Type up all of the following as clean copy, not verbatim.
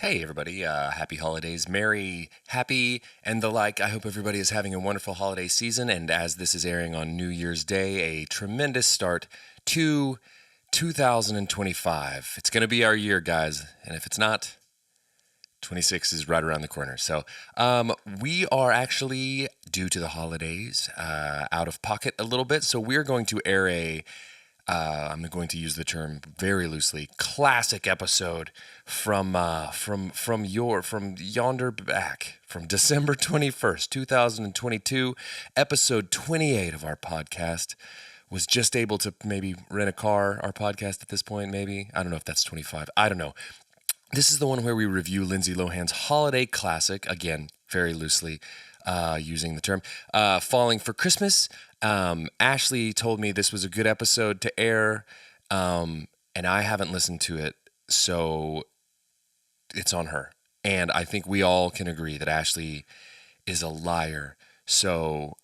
Hey everybody, happy holidays, merry, happy, and the like. I hope everybody is having a wonderful holiday season, and as this is airing on New Year's Day, a tremendous start to 2025. It's going to be our year, guys, and if it's not, 26 is right around the corner. So we are actually, due to the holidays, out of pocket a little bit, so we're going to air I'm going to use the term very loosely, classic episode from yonder back, from December 21st, 2022, episode 28 of our podcast. Was just able to maybe rent a car, our podcast at this point, maybe. I don't know if that's 25. I don't know. This is the one where we review Lindsay Lohan's holiday classic, again, very loosely using the term, Falling for Christmas. Ashley told me this was a good episode to air, and I haven't listened to it, so it's on her. And I think we all can agree that Ashley is a liar, so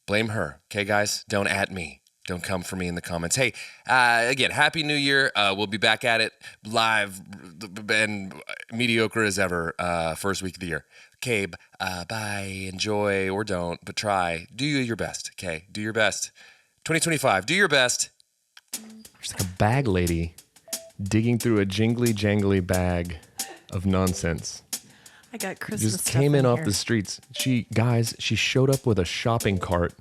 blame her. Okay, guys? Don't at me. Don't come for me in the comments. Hey, again, Happy New Year. We'll be back at it live and mediocre as ever first week of the year. Okay, bye, enjoy, or don't, but try. Do your best, okay? Do your best. 2025, do your best. There's like a bag lady digging through a jingly jangly bag of nonsense. I got Christmas Just stuff came in off here. the streets. She showed up with a shopping cart,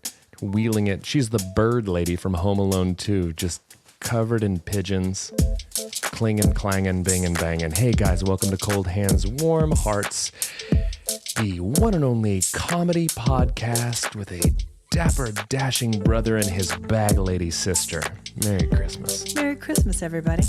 wheeling it. She's the bird lady from Home Alone 2, just covered in pigeons, clinging, clanging, binging, banging. Hey guys, welcome to Cold Hands, Warm Hearts, the one and only comedy podcast with a dapper, dashing brother and his bag lady sister. Merry Christmas. Merry Christmas, everybody.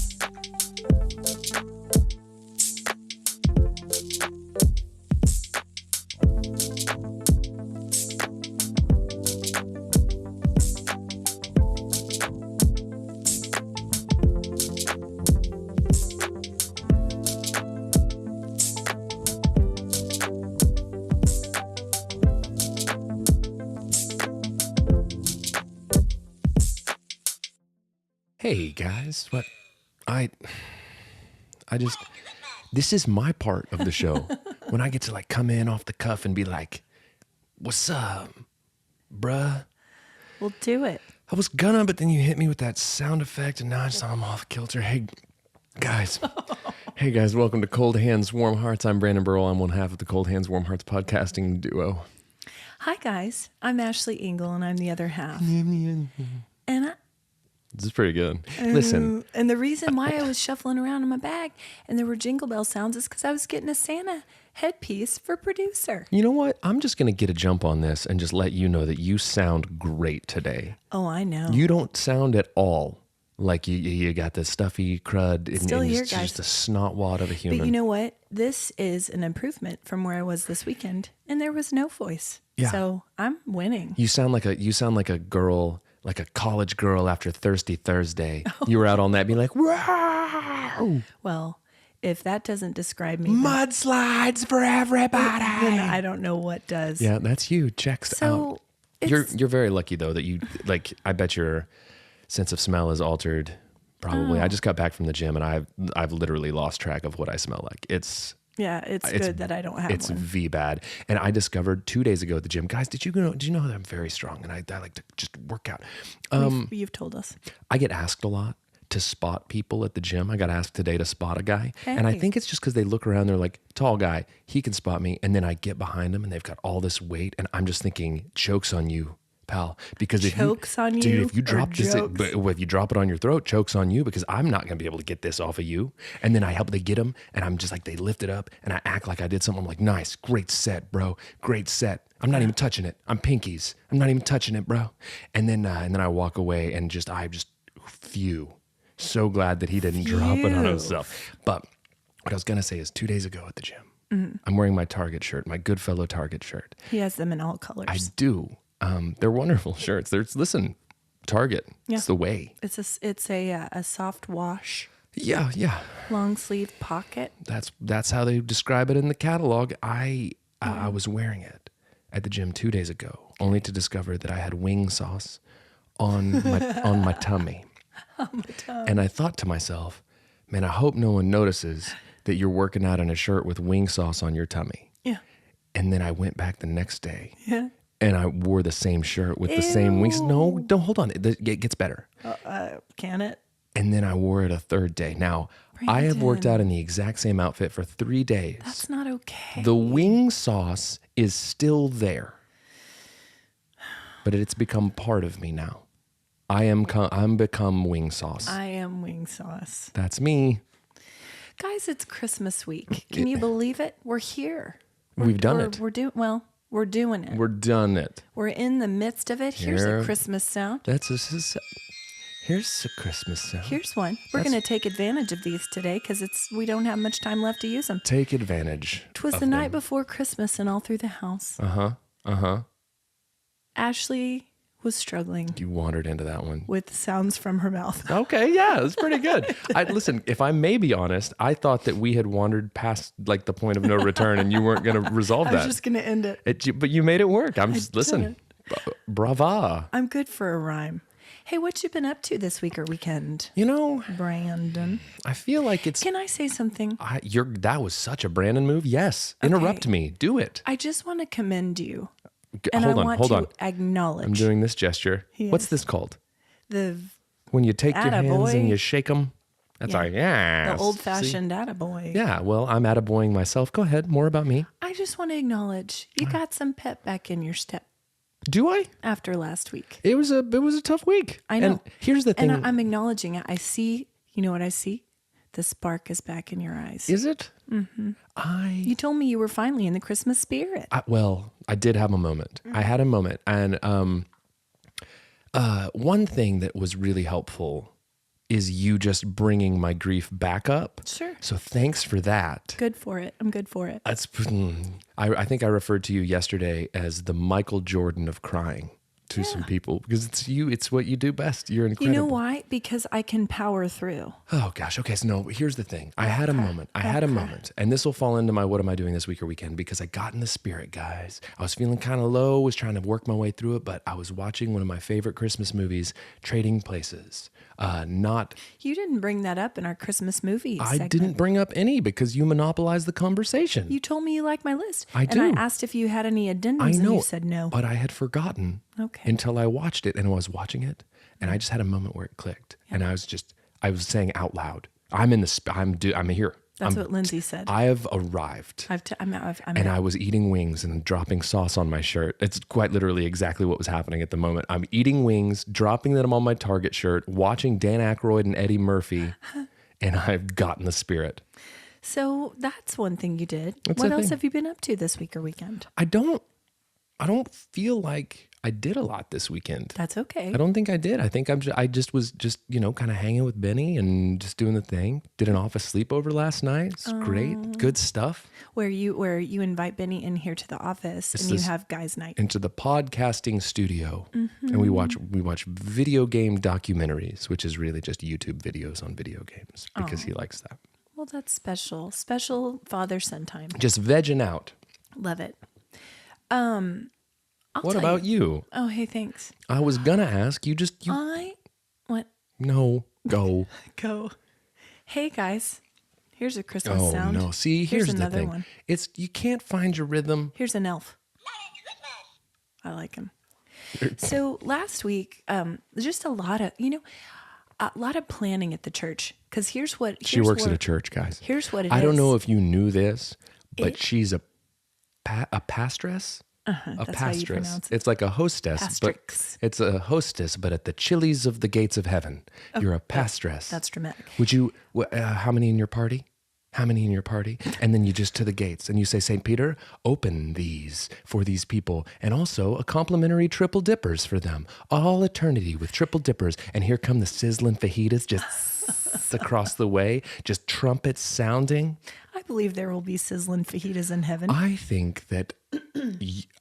Hey guys, this is my part of the show when I get to like come in off the cuff and be like, what's up, bruh? We'll do it. I was gonna, but then you hit me with that sound effect and now I'm off kilter. Hey guys, welcome to Cold Hands, Warm Hearts. I'm Brandon Burrell. I'm one half of the Cold Hands, Warm Hearts podcasting duo. Hi, guys. I'm Ashley Engle, and I'm the other half. And This is pretty good. Listen. And the reason why I was shuffling around in my bag and there were jingle bell sounds is because I was getting a Santa headpiece for producer. You know what? I'm just going to get a jump on this and just let you know that you sound great today. Oh, I know. You don't sound at all like you got this stuffy crud and Still here, it's guys. just a snotwad of a human. But you know what? This is an improvement from where I was this weekend, and there was no voice. Yeah. So I'm winning. You sound like a girl, like a college girl after Thirsty Thursday. You were out all night being like, wow. Well, if that doesn't describe me, Mudslides for everybody. then I don't know what does. Yeah, that's you. Checks So out. it's- You're very lucky though that you like. I bet your sense of smell is altered. Probably. I just got back from the gym and I've literally lost track of what I smell like. It's good that I don't have It's one. V bad. And I discovered 2 days ago at the gym, guys, did you know that I'm very strong and I like to just work out. You've told us. I get asked a lot to spot people at the gym. I got asked today to spot a guy. And I Hey. think it's just because they look around, they're like, tall guy, he can spot me. And then I get behind them and they've got all this weight. And I'm just thinking, joke's on you, pal. Because Chokes on you dude, if you or drop this, jokes? if you drop it on your throat, choke's on you because I'm not going to be able to get this off of you. And then I help they get them and I'm just like, they lift it up and I act like I did something. I'm like, nice, great set, bro. Great set. I'm not even touching it. I'm pinkies. I'm not even touching it, bro. And then I walk away and I just phew. So glad that he didn't drop it on Phew. himself. But what I was going to say is 2 days ago at the gym, I'm wearing my Target shirt, my Goodfellow Target shirt. He has them in all colors. I do. They're wonderful shirts. Listen, Target. Yeah. It's the way. It's a soft wash, Yeah. long sleeve pocket. That's how they describe it in the catalog. I was wearing it at the gym 2 days ago, only to discover that I had wing sauce on my tummy. And I thought to myself, man, I hope no one notices that you're working out in a shirt with wing sauce on your tummy. Yeah. And then I went back the next day. Yeah. And I wore the same shirt with the same wings. No, don't hold on. It gets better. Can it? And then I wore it a third day. Now, I have worked out in the exact same outfit for 3 days. That's not okay. The wing sauce is still there, but it's become part of me now. I'm become wing sauce. I am wing sauce. That's me. Guys, it's Christmas week. Can you believe it? We're here. We've done it. We're doing it. We're done it. We're in the midst of it. Here's a Christmas sound. Here's a Christmas sound. Here's one. We're going to take advantage of these today because we don't have much time left to use them. Take advantage. 'Twas the night before Christmas and all through the house. Ashley was struggling You wandered into that one. with sounds from her mouth. Okay, yeah, it's pretty good. Listen, if I may be honest, I thought that we had wandered past like the point of no return, and you weren't going to resolve I that. was just going to end it. But you made it work. did Listen, brava. I'm good for a rhyme. Hey, what you been up to this week or weekend, You know, Brandon? I feel like it's. Can I say something? That was such a Brandon move. Yes, interrupt me. Do it. I just want to commend you. And Hold I on, want hold to on. acknowledge I'm doing this gesture. What's Yes. this called? the When you take your hands Attaboy. and you shake them. That's Yeah. like, yeah. the old-fashioned attaboy. Yeah, well, I'm attaboying myself. Go ahead. More about me. I just want to acknowledge you got some pep back in your step Do I? after last week. It was a tough week. I know. And here's the thing. And I'm acknowledging it. I see, you know what I see? The spark is back in your eyes. Is it? Mm-hmm. You told me you were finally in the Christmas spirit. I did have a moment. I had a moment. And one thing that was really helpful is you just bringing my grief back up. Sure. So thanks for that. Good for it. I'm good for it. I think I referred to you yesterday as the Michael Jordan of crying to some people because it's you. It's what you do best. You're incredible. You know why? Because I can power through. Oh gosh. Okay. So no, here's the thing. I had a moment. And this will fall into my what am I doing this week or weekend because I got in the spirit, guys. I was feeling kind of low, was trying to work my way through it, but I was watching one of my favorite Christmas movies, Trading Places. You didn't bring that up in our Christmas movie I segment. didn't bring up any because you monopolized the conversation. You told me you liked my list. I do. And I asked if you had any addendums I know, and you said no. but I had forgotten Okay. until I watched it and I was watching it and I just had a moment where it clicked and I was saying out loud, I'm here. That's what Lindsay said. I have arrived. I'm And I was eating wings and dropping sauce on my shirt. It's quite literally exactly what was happening at the moment. I'm eating wings, dropping them on my Target shirt, watching Dan Aykroyd and Eddie Murphy, and I've gotten the spirit. So that's one thing you did. That's What a else thing. have you been up to this week or weekend? I don't feel like I did a lot this weekend. That's okay. I don't think I did. I think I just was kind of hanging with Benny and just doing the thing. Did an office sleepover last night. It's great. Good stuff. Where you invite Benny in here to the office and you have guys' night. Into the podcasting studio. And we watch video game documentaries, which is really just YouTube videos on video games because he likes that. Well, that's special. Special father-son time. Just vegging out. Love it. What tell about you? Oh, hey, thanks. I was gonna ask you. What? No, go. Go. Hey, guys. Here's a Christmas Oh sound. no! See, here's the another thing. one. It's you can't find your rhythm. Here's an elf. I like him. So last week, just a lot of planning at the church. Because She works at a church, guys. Here's what it is. I don't know if you knew this, but she's a pastress. A that's how you pastress. pronounce it. It's like a hostess, Pastrix. but it's a hostess, but at the chilies of the gates of heaven. You're a pastress. That's dramatic. Would you? How many in your party? How many in your party? And then you just to the gates and you say, St. Peter, open these for these people, and also a complimentary triple dippers for them. All eternity with triple dippers. And here come the sizzling fajitas just across the way, just trumpets sounding. I believe there will be sizzling fajitas in heaven. I think that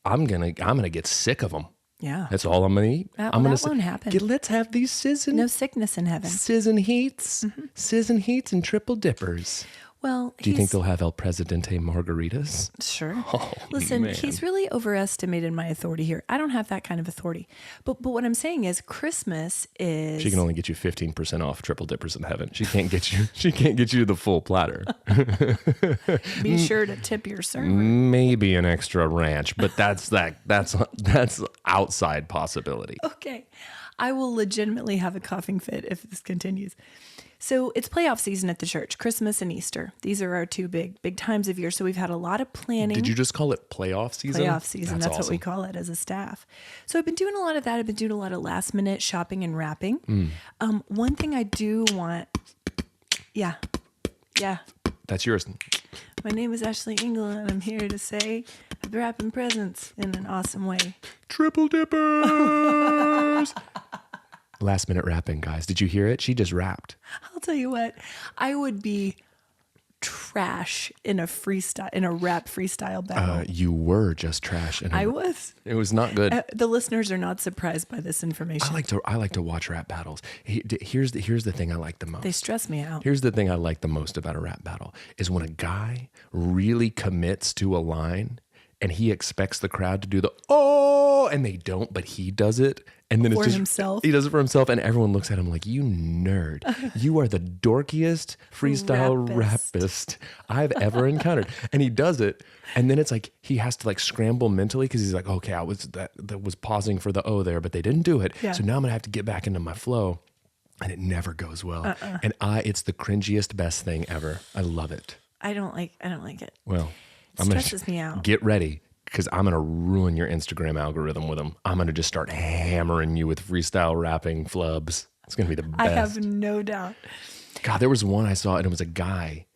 I'm gonna get sick of them. Yeah. That's all I'm gonna eat. That I'm gonna won't happen. Let's have these sizzling No sickness in heaven. heats, sizzling heats, and triple dippers. Well, Do you think they'll have El Presidente margaritas? Sure. Oh, Listen, man. he's really overestimated my authority here. I don't have that kind of authority. But what I'm saying is Christmas is She can only get you 15% off Triple Dippers in Heaven. She can't get you the full platter. be sure to tip your server. Maybe an extra ranch, but that's outside possibility. Okay. I will legitimately have a coughing fit if this continues. So it's playoff season at the church, Christmas and Easter. These are our two big times of year. So we've had a lot of planning. Did you just call it playoff season? Playoff season. That's what we awesome. call it as a staff. So I've been doing a lot of that. I've been doing a lot of last minute shopping and wrapping. One thing I do want. Yeah. That's yours. My name is Ashley Engle, and I'm here to say I'm wrapping presents in an awesome way. Triple Dippers. Last minute rapping, guys. Did you hear it? She just rapped. I'll tell you what, I would be trash in a rap freestyle battle. You were just trash. And I was. It was not good. The listeners are not surprised by this information. I like to watch rap battles. Here's the thing I like the most. They stress me out. Here's the thing I like the most about a rap battle is when a guy really commits to a line and he expects the crowd to do the oh, and they don't, but he does it. And then For it's just himself. He does it for himself, and everyone looks at him like, you nerd. You are the dorkiest freestyle rapist I've ever encountered. And he does it, and then it's like he has to like scramble mentally because he's like, okay, that was pausing for the O there, but they didn't do it. Yeah. So now I'm gonna have to get back into my flow. And it never goes well. And it's the cringiest, best thing ever. I love it. I don't like it. Well, It stresses me out. Get ready, because I'm going to ruin your Instagram algorithm with them. I'm going to just start hammering you with freestyle rapping flubs. It's going to be the best. I have no doubt. God, there was one I saw, and it was a guy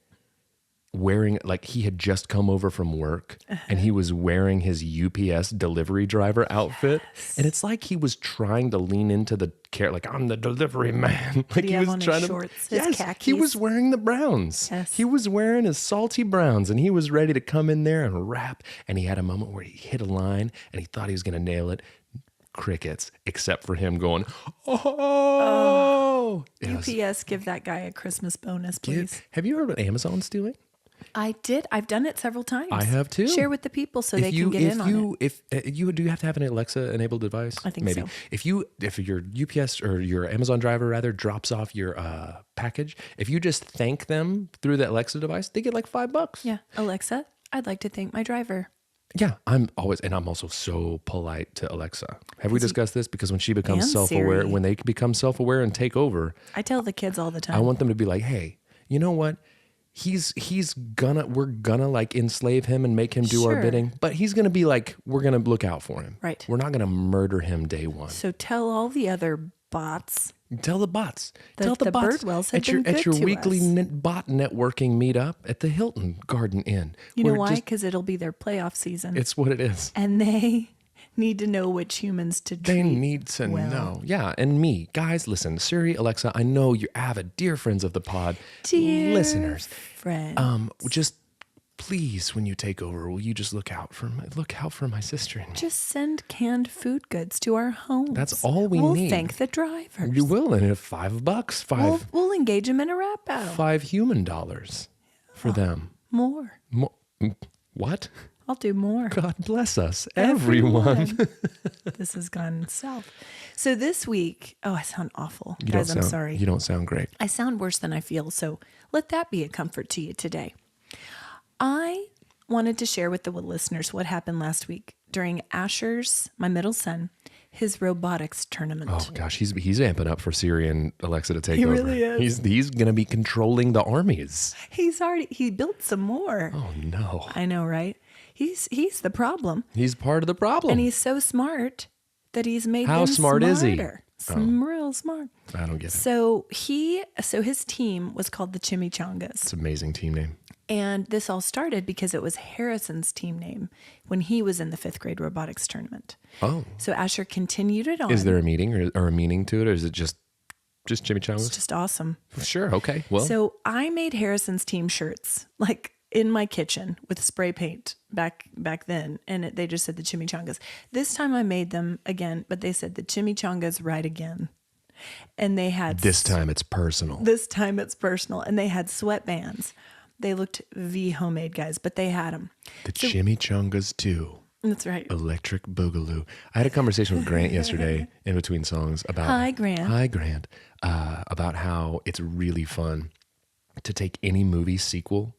wearing, like he had just come over from work, and he was wearing his UPS delivery driver outfit. And it's like he was trying to lean into the care, like, I'm the delivery man. Like he was trying shorts, his khakis? He was wearing the browns. Yes. He was wearing his salty browns, and he was ready to come in there and rap. And he had a moment where he hit a line, and he thought he was going to nail it. Crickets, except for him going, oh. UPS, give that guy a Christmas bonus, please. Have you heard what Amazon's doing? I did. I've done it several times. I have too. Share with the people so they can get in on it. Do you have to have an Alexa enabled device? I think maybe. so. If your UPS or your Amazon driver rather drops off your package, if you just thank them through the Alexa device, they get like $5. Yeah. Alexa, I'd like to thank my driver. Yeah, I'm also so polite to Alexa. Have we discussed this? Because when she becomes And self-aware, Siri. when they become self-aware and take over, I tell the kids all the time. I want them to be like, hey, you know what? We're gonna like enslave him and make him do our Sure. bidding, but he's gonna be like, we're gonna look out for him. Right. We're not gonna murder him day one. So tell all the other bots. Tell the bots. The- Tell the the bots Birdwells have at your been at your good to weekly us. bot networking meetup at the Hilton Garden Inn. You know We're why? just- Because it'll be their playoff season. It's what it is. And they need to know which humans to treat. They need to well. know. Yeah, and me. Guys, listen, Siri, Alexa, I know you're avid, dear friends of the pod, Dear listeners. friends. Just please, when you take over, will you just look out for my sister and me? Just send canned food goods to our homes. That's all we we'll need. Thank the drivers. You will, and if $5, We'll engage them in a rap battle. $5 human dollars for them. More. What? I'll do more. God bless us, everyone. This has gone south. So this week, I sound awful. You Guys, don't I'm sound- sorry. You don't sound great. I sound worse than I feel, so let that be a comfort to you today. I wanted to share with the listeners what happened last week during Asher's, my middle son, his robotics tournament. Oh gosh, he's amping up for Siri and Alexa to take He over. really is. He's gonna be controlling the armies. He built some more. Oh no, I know, right? He's the problem. he's part of the problem. And he's so smart that he's made How them smart is he? smarter. Real smart. I don't get it. So his team was called the Chimichangas. It's an amazing team name. And this all started because it was Harrison's team name when he was in the 5th grade robotics tournament. Oh, So Asher continued it on. is there a meeting or a meaning to it, or is it just It's chimichangas? just awesome. Sure. Okay. Well, So I made Harrison's team shirts like in my kitchen with spray paint back then, and they just said the Chimichangas. This time I made them again, but they said the Chimichangas right again. And they had this time it's personal. This time it's personal, and they had sweatbands. They looked homemade, guys, but they had them. The chimichangas too. That's right. Electric Boogaloo. I had a conversation with Grant yesterday in between songs about Hi, Grant. Hi, Grant. About how it's really fun to take any movie sequel,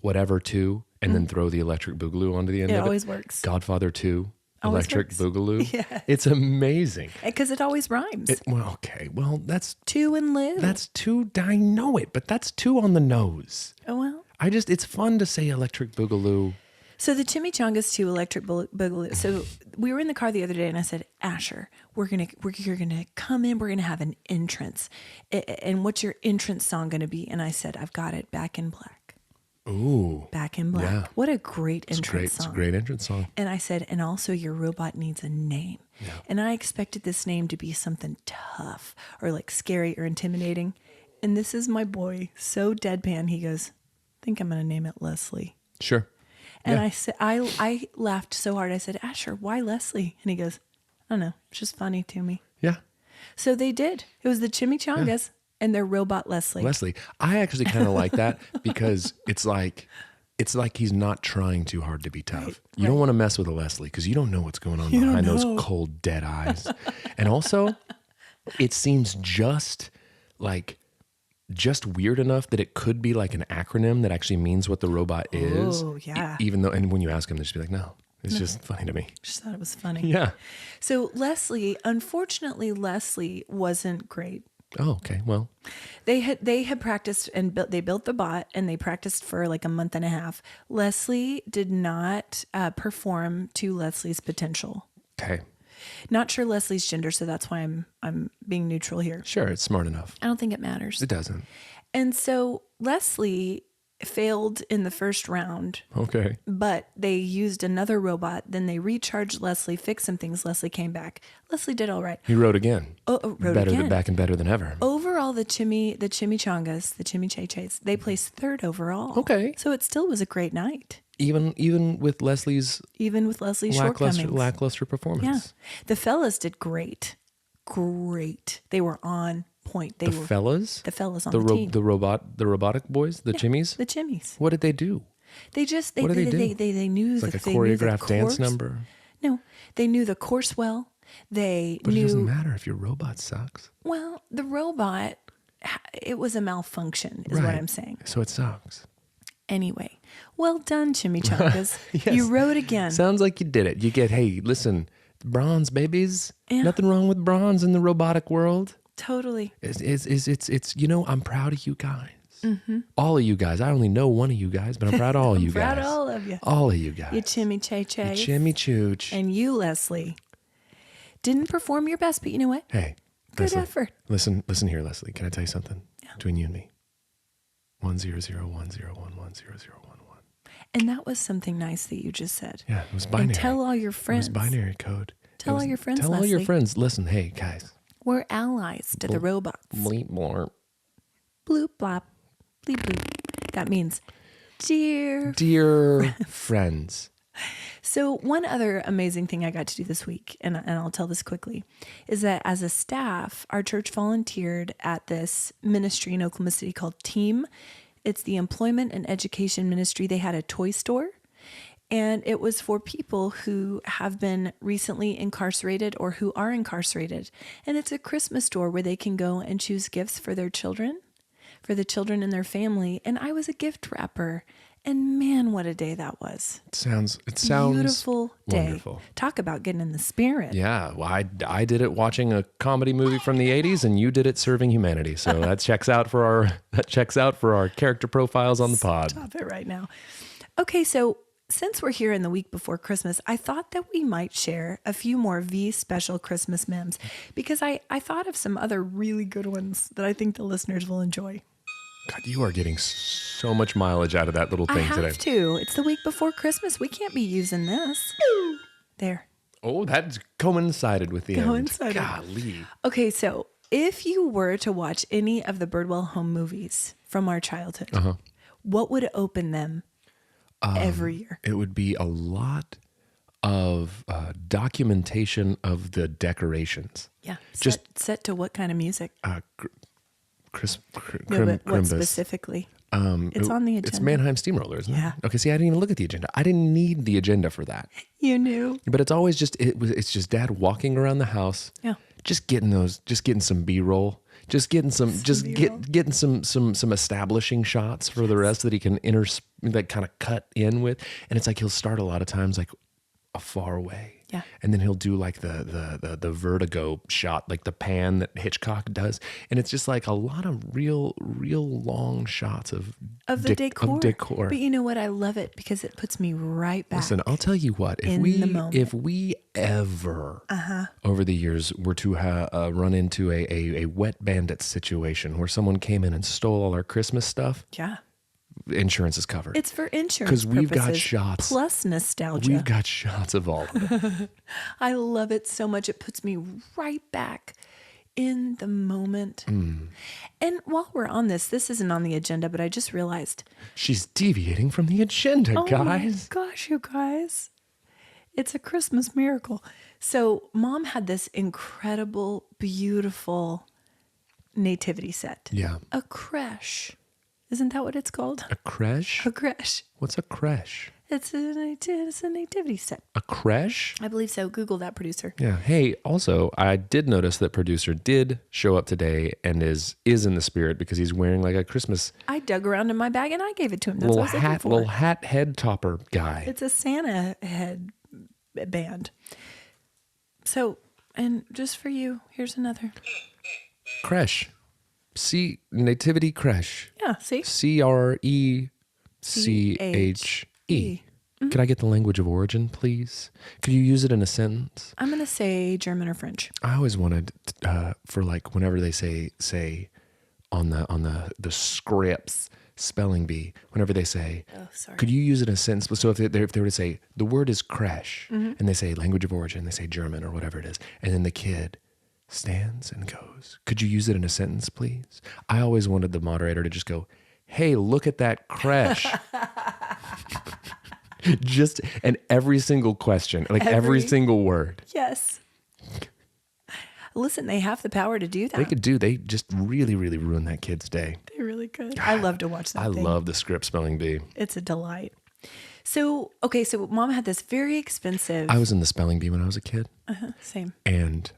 whatever, to, and then throw the Electric Boogaloo onto the end It of it. always works. Godfather 2, Always Electric works. Boogaloo. Yes. It's amazing. Because it always rhymes. Well, that's Two and live. that's too. I know it, but that's too on the nose. Oh, well. It's fun to say Electric Boogaloo. So the chimichangas to Electric Boogaloo. So we were in the car the other day, and I said, Asher, you're gonna come in. We're gonna have an entrance. And what's your entrance song gonna be? And I said, I've got it. Back in Black. Ooh, Back in Black. Yeah. What a great entrance It's song. a great entrance song. And I said, and also your robot needs a name. Yeah. And I expected this name to be something tough or like scary or intimidating. And this is my boy, so deadpan. He goes, I think I'm gonna name it Leslie. Sure. And Yeah. I said, I laughed so hard. I said, Asher, why Leslie? And he goes, I don't know. It's just funny to me. Yeah. So they did. It was the chimichangas and their robot Leslie. Leslie. I actually kind of like that because it's like he's not trying too hard to be tough. You don't want to mess with a Leslie because you don't know what's going on behind those cold, dead eyes. And also, it seems just weird enough that it could be like an acronym that actually means what the robot is. Oh, yeah. Even though, and when you ask them, they just be like, no, it's just funny to me. Just thought it was funny. Yeah. So unfortunately, Leslie wasn't great. Oh, okay. Well, They had practiced and they built the bot and they practiced for like a month and a half. Leslie did not perform to Leslie's potential. okay. Not sure Leslie's gender, so that's why I'm being neutral here. Sure. It's smart enough. I don't think it matters. It doesn't. And so Leslie failed in the first round, Okay. but they used another robot. Then they recharged Leslie, fixed some things. Leslie came back. Leslie did all right. He wrote again. Wrote better again. than back and better than ever. Overall, the chimichangas, the chimichachas, they placed third overall. Okay. So it still was a great night, Even with Leslie's even with Leslie's shortcomings. lackluster performance. Yeah. The fellas did great. Great. They were on point. They The were fellas? the fellas on the team. The robotic boys, the chimmies? The chimmies. What did they do? They just they What do they do? they knew It's like the, a they knew the choreographed dance course. number. No, they knew the course well. They But it knew doesn't matter if your robot sucks. well. The robot, it was a malfunction, is what Right. I'm saying. So it sucks. Anyway, well done, chimichangas. Yes. You wrote again. Sounds like you did it. You get, hey, listen, bronze babies. Yeah. Nothing wrong with bronze in the robotic world. Totally. It's I'm proud of you guys. All of you guys. I only know one of you guys, but I'm proud of all you Proud guys. of all of you. All of you guys. You chimichachas. Chimmy chooch. And you, Leslie, didn't perform your best, but you know what? Hey, Good Leslie, effort. Listen here, Leslie. Can I tell you something? Between you and me. 10010110011. And that was something nice that you just said. Yeah, it was binary. And tell all your friends. It was binary code. Tell all your friends, Tell all your Leslie. friends. Listen, hey, guys. We're allies to the robots. Bleep blorp. Bloop, blop, bleep, bloop. That means dear. Dear friends. So one other amazing thing I got to do this week, and I'll tell this quickly, is that as a staff, our church volunteered at this ministry in Oklahoma City called TEAM. It's the Employment and Education Ministry. They had a toy store, and it was for people who have been recently incarcerated or who are incarcerated. And it's a Christmas store where they can go and choose gifts for their children, for the children in their family. And I was a gift wrapper. And man, what a day that was. It sounds Beautiful day. wonderful. Talk about getting in the spirit. Yeah, well, I did it watching a comedy movie from the 80s, and you did it serving humanity. So that checks out for our character profiles on the pod. Stop it right now. Okay, so since we're here in the week before Christmas, I thought that we might share a few more V special Christmas memes because I thought of some other really good ones that I think the listeners will enjoy. God, you are getting so much mileage out of that little I thing have today. to. It's the week before Christmas. We can't be using this. There. Oh, that's coincided with the Coincided. end. Golly. Okay, so if you were to watch any of the Birdwell home movies from our childhood, what would open them every year? It would be a lot of documentation of the decorations. Yeah. Just- set to what kind of music? No, No, but what Crimbus. specifically? It's on the agenda. It's Mannheim Steamroller, isn't Yeah. it? Okay, see, I didn't even look at the agenda. I didn't need the agenda for that. You knew. But it's always it's just Dad walking around the house, Yeah. just getting some B-roll, getting some establishing shots for the rest that he can that kind of cut in with. And it's like he'll start a lot of times like a far away. Yeah. And then he'll do like the vertigo shot, like the pan that Hitchcock does. And it's just like a lot of real long shots of the decor. Of decor. But you know what? I love it because it puts me right back. Listen, I'll tell you what, in the moment. if we ever over the years were to run into a wet bandit situation where someone came in and stole all our Christmas stuff, Yeah. insurance is covered. It's for insurance because we've got purposes, shots. plus nostalgia. We've got shots of all of it. I love it so much. It puts me right back in the moment. And while we're on this isn't on the agenda, but I just realized. She's deviating from the agenda, Oh guys. my gosh, you guys. It's a Christmas miracle. So Mom had this incredible, beautiful nativity set. Yeah. A creche. Isn't that what it's called? A creche? A creche. What's a creche? It's a nativity set. A creche? I believe so. Google that, producer. Yeah. Hey, also, I did notice that producer did show up today and is in the spirit because he's wearing like a Christmas I dug around in my bag and I gave it to him. That's what I was looking for. little hat head topper guy. It's a Santa head band. So, and just for you, here's another. Creche. Nativity creche. Yeah, see? CRECHE. Could I get the language of origin, please? Could you use it in a sentence? I'm going to say German or French. I always wanted for like whenever they say on the scripts spelling bee, whenever they say, Oh, sorry. could you use it in a sentence? So if they were to say the word is creche, and they say language of origin, they say German or whatever it is, and then the kid stands and goes, could you use it in a sentence, please? I always wanted the moderator to just go, hey, look at that creche. Just, and every single question, like every single word. Yes. Listen, they have the power to do that. They just really, really ruined that kid's day. They really could. I love to watch that I thing. love the script spelling bee. It's a delight. So, okay, so Mom had this very expensive. I was in the spelling bee when I was a kid. Same. And,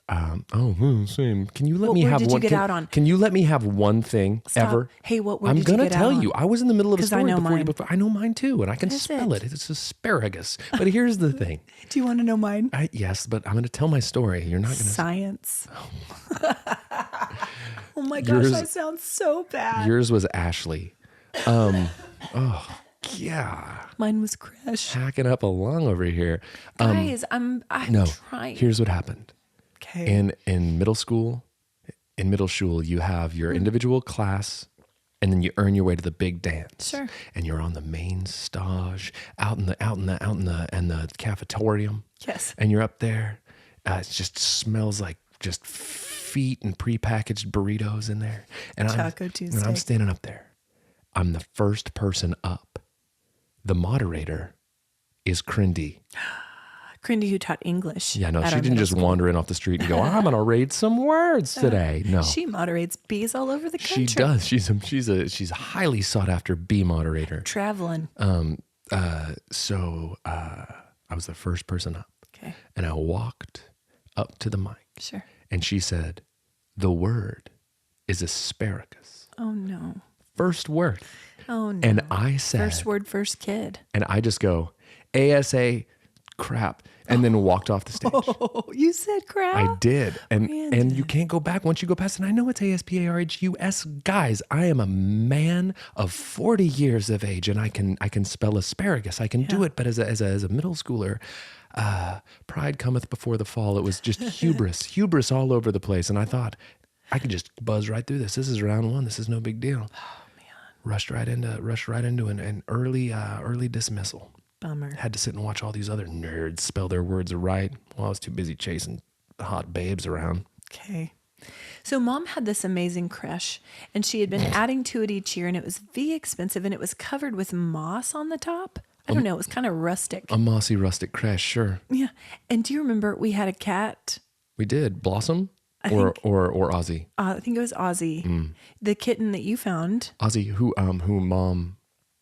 same. Can you let What me word have did you one? get out on? Can you let me have one thing Stop. ever? Hey, what word I'm did you gonna get tell out on? you. I was in the middle of a 'Cause I story know mine. before. I know mine too, and I can What is spell it? it. It's asparagus. But here's the thing. Do you want to know mine? Yes, but I'm going to tell my story. You're not going to. Science. Oh my gosh, Yours- that sounds so bad. Yours was Ashley. Yeah, Mine was creche. hacking up a lung over here. Guys, I'm No, trying. here's what happened. Okay. In middle school, you have your individual class, and then you earn your way to the big dance. Sure. And you're on the main stage, out in the cafetorium. Yes. And you're up there. It just smells like just feet and prepackaged burritos in there. And Taco And I'm Tuesday. standing up there. I'm the first person up. The moderator is Crindy. Crindy, who taught English. Yeah, no, at she our didn't middle just school. wander in off the street and go, I'm going to read some words today. No, She moderates bees all over the country. she does. She's a highly sought after bee moderator. Traveling. So I was the first person up, Okay. and I walked up to the mic, Sure. and she said, the word is asparagus. Oh, no. First word. Oh, no. And I said, First word, first kid. and I just go, ASA crap, and then walked off the stage. Oh, you said crap? I did. And Brandon. you can't go back once you go past it. And I know it's ASPARHUS. Guys, I am a man of 40 years of age, and I can spell asparagus. I can do it, but as a middle schooler, pride cometh before the fall. It was just hubris all over the place. And I thought, I could just buzz right through this. This is round one. This is no big deal. Oh man. Rushed right into an early dismissal. Bummer. Had to sit and watch all these other nerds spell their words right while I was too busy chasing hot babes around. Okay. So Mom had this amazing creche, and she had been adding to it each year, and it was expensive, and it was covered with moss on the top. I don't know. It was kind of rustic. A mossy rustic crash, sure. Yeah. And do you remember we had a cat? We did. Blossom? or Ozzy. I think it was Ozzy, the kitten that you found. Ozzy, who Mom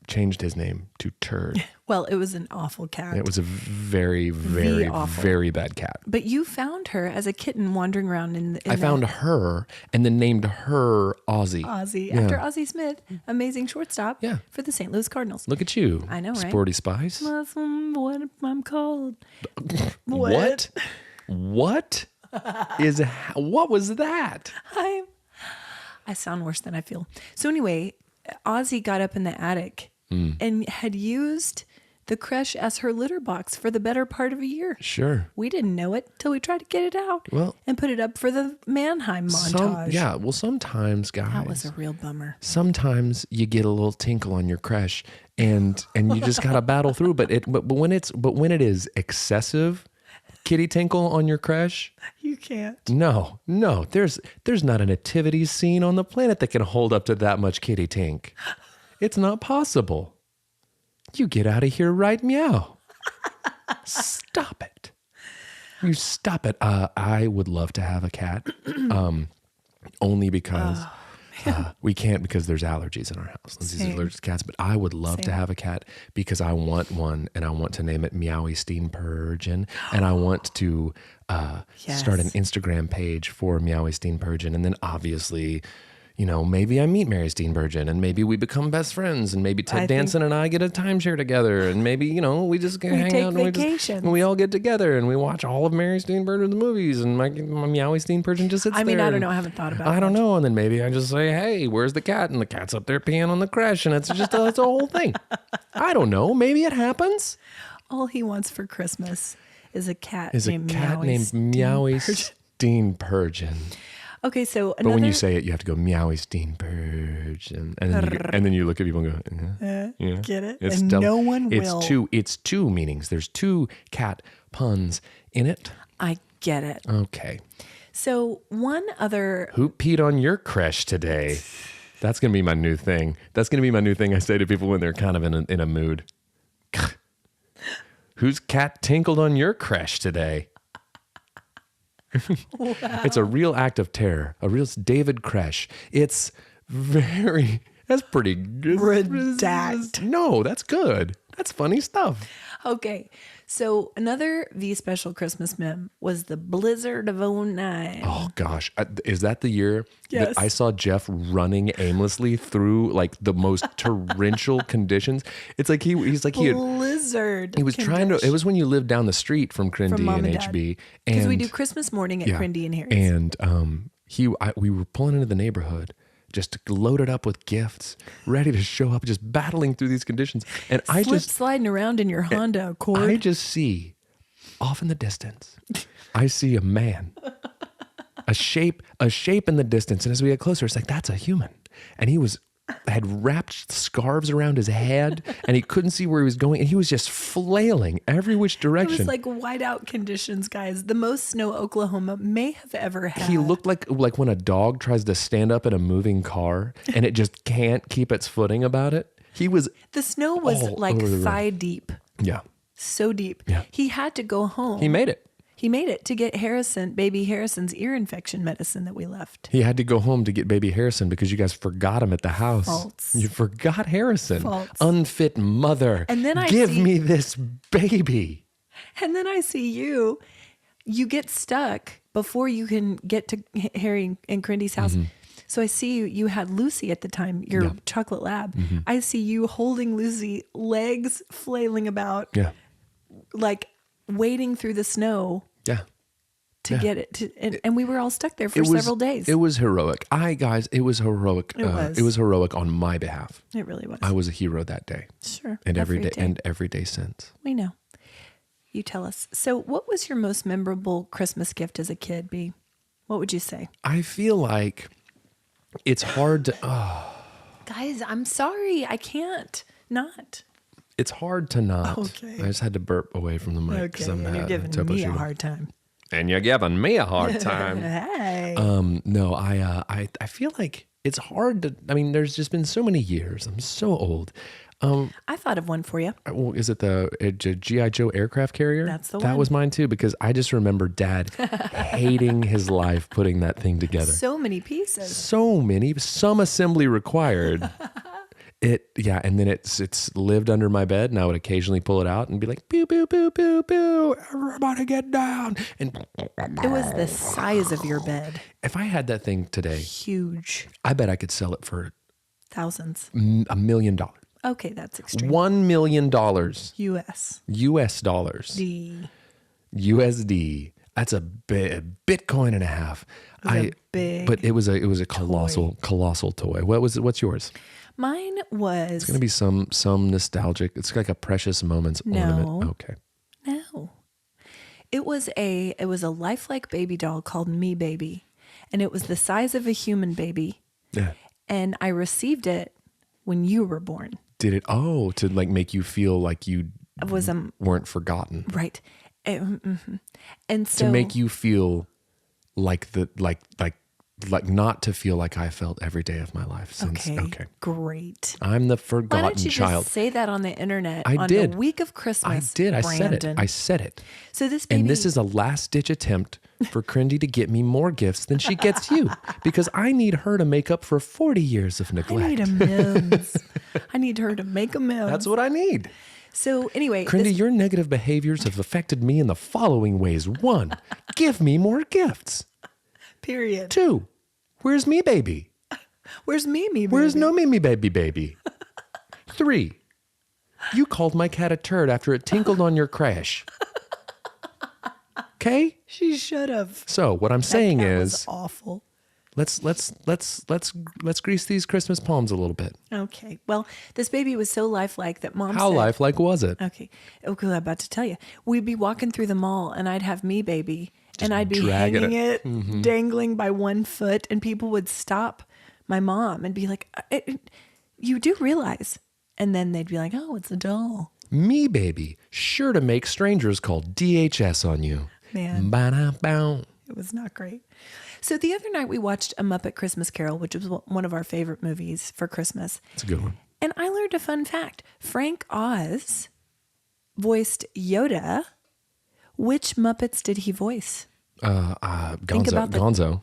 changed his name to Turd. Well, it was an awful cat. It was a very, very, awful. very bad cat. But you found her as a kitten wandering around I found her and then named her Ozzy. After Ozzy Smith, amazing shortstop Yeah. for the St. Louis Cardinals. Look at you. I know, right? Sporty Spice. That's what I'm called. What? What was that? I sound worse than I feel. So anyway, Ozzy got up in the attic and had used the creche as her litter box for the better part of a year. Sure. We didn't know it till we tried to get it out and put it up for the Mannheim montage. Well, sometimes, guys. That was a real bummer. Sometimes you get a little tinkle on your creche and you just gotta battle through. But when it is excessive kitty tinkle on your creche, You can't. no, there's not a nativity scene on the planet that can hold up to that much kitty tink. It's not possible. You get out of here right meow. Stop it. You stop it. I would love to have a cat, only because we can't, because there's allergies in our house. Lindsay's allergic to cats, but I would love to have a cat because I want one, and I want to name it Meowie Steenpurgeon, and I want to start an Instagram page for Meowie Steenpurgeon, and then obviously, maybe I meet Mary Steenburgen and maybe we become best friends, and maybe Ted Danson and I get a timeshare together, and maybe, we just hang out and we all get together and we watch all of Mary Steenburgen's movies, and my Meowie Steenburgen just sits there. I don't know. I haven't thought about it. I don't know. And then maybe I just say, hey, where's the cat? And the cat's up there peeing on the creche, and it's just it's a whole thing. I don't know. Maybe it happens. All he wants for Christmas is a cat named Meowie Steenburgen. Okay, so but when you say it, you have to go Meowie Steenburgen, and then you look at people and go, get it? It's and no one will. It's two meanings. There's two cat puns in it. I get it. Okay. So one other... Who peed on your creche today? That's going to be my new thing. That's going to be my new thing I say to people when they're kind of in a mood. Whose cat tinkled on your creche today? Wow. It's a real act of terror, a real David Kresh. That's pretty good. Redact. No, that's good. That's funny stuff. Okay, so another V Special Christmas meme was the blizzard of 09. Oh gosh, is that the year Yes. that I saw Jeff running aimlessly through like the most torrential conditions? It's like he's like blizzard. He was trying to. It was when you lived down the street from Crindy Mom and and Dad. HB, Because we do Christmas morning at Crindy and Harry's. And we were pulling into the neighborhood, just loaded up with gifts, ready to show up, just battling through these conditions. And sliding around in your Honda Accord. I just see off in the distance, I see a man, a shape in the distance. And as we get closer, it's like, that's a human. And he had wrapped scarves around his head, and he couldn't see where he was going, and he was just flailing every which direction. It was like whiteout conditions, guys. The most snow Oklahoma may have ever had. He looked like when a dog tries to stand up in a moving car and it just can't keep its footing about it. The snow was like thigh deep. Yeah. So deep. Yeah. He had to go home. He made it. He made it to get baby Harrison's ear infection medicine that we left. He had to go home to get baby Harrison because you guys forgot him at the house. False. You forgot Harrison. False. Unfit mother. And then Give me this baby. And then I see you get stuck before you can get to Harry and Crindy's house. Mm-hmm. So I see you had Lucy at the time, your chocolate lab. Mm-hmm. I see you holding Lucy, legs flailing about, like wading through the snow. Yeah. To get it to, and we were all stuck there for several days. It was heroic. It was heroic. It was heroic on my behalf. It really was. I was a hero that day. Sure. And every day since. We know. You tell us. So what was your most memorable Christmas gift as a kid, B? What would you say? I feel like it's hard to... Guys, I'm sorry. I can't not. It's hard to not. Okay. I just had to burp away from the mic. Okay, and you're giving me a hard time. And you're giving me a hard time. Hey. No, I feel like it's hard to... I mean, there's just been so many years. I'm so old. I thought of one for you. Well, is it the G.I. Joe aircraft carrier? That's the That one. was mine too, because I just remember Dad hating his life putting that thing together. So many pieces. So many, some assembly required. And then it's lived under my bed, and I would occasionally pull it out and be like, pew, pew, pew, pew, pew, everybody get down. And It was the size of your bed. if I had that thing today, Huge. I bet I could sell it for Thousands. $1 million. Okay, that's extreme. $1 million U.S. US dollars. USD. That's a Bitcoin and a half. A big But it was a colossal toy. What's yours? Mine was... It's gonna be some nostalgic. It's like a precious moments ornament. Okay. No. It was a lifelike baby doll called Me Baby. And it was the size of a human baby. Yeah. And I received it when you were born. Did it? Oh, to like make you feel like you Was weren't forgotten. right. And so To make you feel like not to feel like I felt every day of my life since. Okay. Great. I'm the Why forgotten don't you child. just say that on the internet I on did. the week of Christmas? I did. I Brandon. said it. So this baby, And this is a last ditch attempt for Crindy to get me more gifts than she gets you, because I need her to make up for 40 years of I neglect. need amends. I need her to make amends. That's what I need. So anyway, Crindy, your negative behaviors have affected me in the following ways. 1, give me more gifts. period. 2, where's me baby? Where's Mimi? Where's baby? no Mimi baby? 3, you called my cat a turd after it tinkled on your crash. Okay? She should have. So what I'm saying That was is awful. let's grease these Christmas palms a little bit. Okay. Well, this baby was so lifelike that Mom How said, lifelike was it? Okay. I'm about to tell you. We'd be walking through the mall and I'd have Me Baby and I'd be dragging hanging it, dangling by one foot, and people would stop my mom and be like, you do realize. And then they'd be like, oh, it's a doll. Me baby, sure to make strangers call DHS on you. Man. Ba-da-bow. It was not great. So the other night we watched A Muppet Christmas Carol, which was one of our favorite movies for Christmas. It's a good one. And I learned a fun fact. Frank Oz voiced Yoda. Which Muppets did he voice? Gonzo.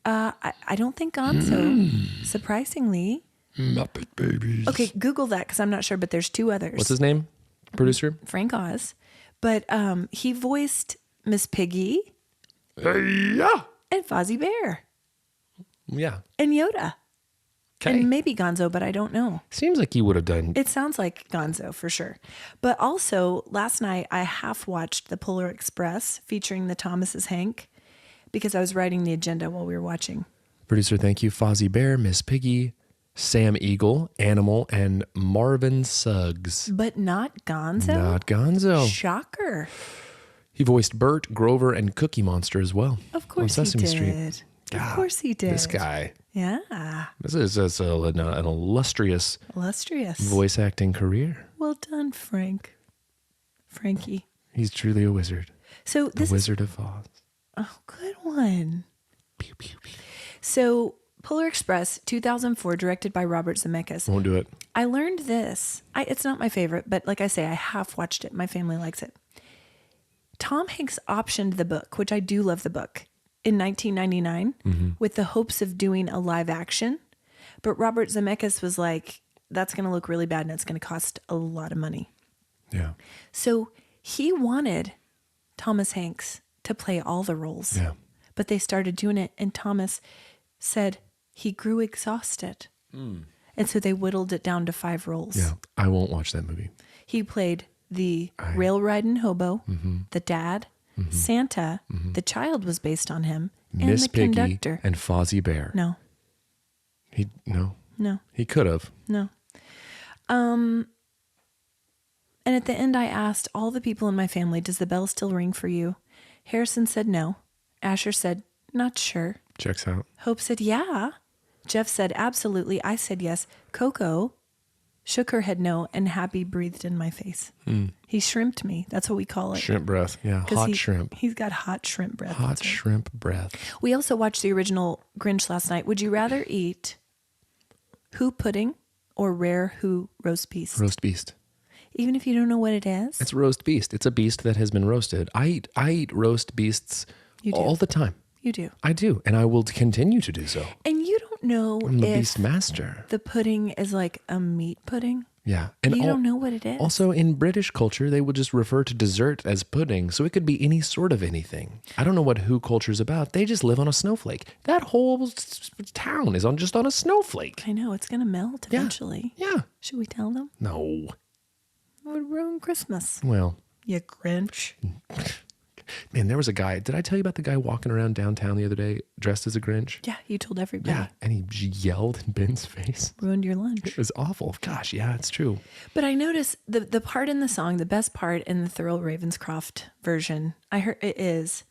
I don't think Gonzo, surprisingly. Muppet babies. Okay, Google that because I'm not sure, but there's 2 others. What's his name? Producer? Frank Oz. But he voiced Miss Piggy Yeah. and Fozzie Bear Yeah. and Yoda. Okay. And maybe Gonzo, but I don't know. Seems like he would have done. It sounds like Gonzo for sure. But also, last night I half watched The Polar Express featuring the Thomases Hank because I was writing the agenda while we were watching. Producer, thank you. Fozzie Bear, Miss Piggy, Sam Eagle, Animal, and Marvin Suggs. But not Gonzo? Not Gonzo. Shocker. He voiced Bert, Grover, and Cookie Monster as well. Of course on Sesame he Street. did. Of course he did. This guy. Yeah. This is an illustrious Illustrious. voice acting career. Well done, Frankie. He's truly a wizard. So The this Wizard of Oz. Oh, good one. Pew, pew, pew. So Polar Express, 2004, directed by Robert Zemeckis. Won't do it. I learned this. It's not my favorite, but like I say, I half watched it. My family likes it. Tom Hanks optioned the book, which I do love the book, in 1999 with the hopes of doing a live action. But Robert Zemeckis was like, that's going to look really bad and it's going to cost a lot of money. Yeah. So he wanted Thomas Hanks to play all the roles. Yeah. But they started doing it, and Thomas said he grew exhausted. And so they whittled it down to 5 roles. Yeah. I won't watch that movie. He played the rail riding hobo, the dad, Santa, the child was based on him, and Miss the Piggy conductor. and Fozzie Bear. No. No. He could have. No. And at the end, I asked all the people in my family, does the bell still ring for you? Harrison said no. Asher said, not sure. Checks out. Hope said, yeah. Jeff said, absolutely. I said yes. Coco shook her head no, and Happy breathed in my face. He shrimped me. That's what we call it. Shrimp breath. Yeah. 'Cause Hot shrimp. He's got hot shrimp breath. Hot That's right. shrimp breath. We also watched the original Grinch last night. Would you rather eat Who pudding or rare who roast beast? Roast beast. Even if you don't know what it is? It's roast beast. It's a beast that has been roasted. I eat roast beasts You do. all the time. You do. I do, and I will continue to do so. And you don't know I'm the if beast master. the pudding is like a meat pudding. Yeah. And You don't know what it is. Also, in British culture, they would just refer to dessert as pudding. So it could be any sort of anything. I don't know what who culture is about. They just live on a snowflake. That whole town is just on a snowflake. I know, it's going to melt Yeah. eventually. Yeah. Should we tell them? No. It would ruin Christmas. Well, You Grinch. man, there was a guy. Did I tell you about the guy walking around downtown the other day dressed as a Grinch? Yeah, you told everybody. Yeah. And he yelled in Ben's face. Ruined your lunch. It was awful. Gosh, yeah, it's true. But I noticed the part in the song, the best part in the Thurl Ravenscroft version, I heard it is